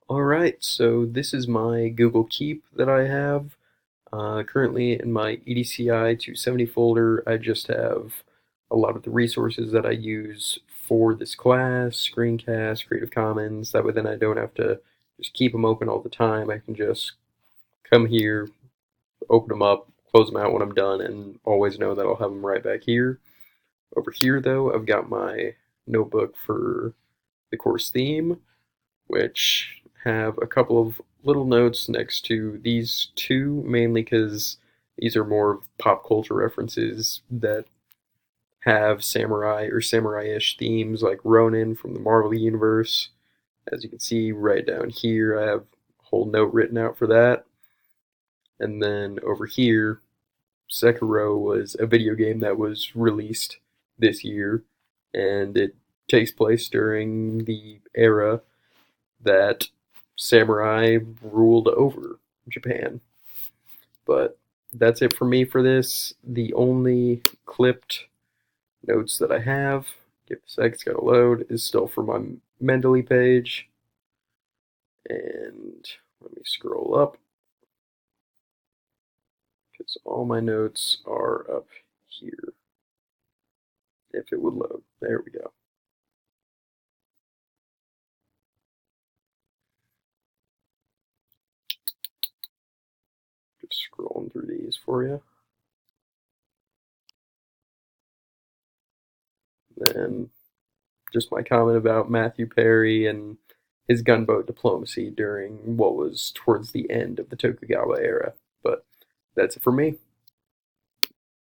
Alright, so this is my Google Keep that I have. Currently in my EDCI 270 folder, I just have a lot of the resources that I use for this class, screencast, Creative Commons. That way then I don't have to just keep them open all the time. I can just come here, open them up, close them out when I'm done, and always know that I'll have them right back here. Over here though, I've got my notebook for the course theme, which have a couple of little notes next to these two, mainly because these are more of pop culture references that have samurai or samurai-ish themes like Ronin from the Marvel Universe. As you can see right down here, I have a whole note written out for that. And then over here, Sekiro was a video game that was released this year, and it takes place during the era that samurai ruled over Japan. But that's it for me for this. The only clipped notes that I have, give a sec, it's got to load, is still for my Mendeley page. And let me scroll up, because all my notes are up here. If it would load. There we go. Just scrolling through these for you. Then just my comment about Matthew Perry and his gunboat diplomacy during what was towards the end of the Tokugawa era. But that's it for me.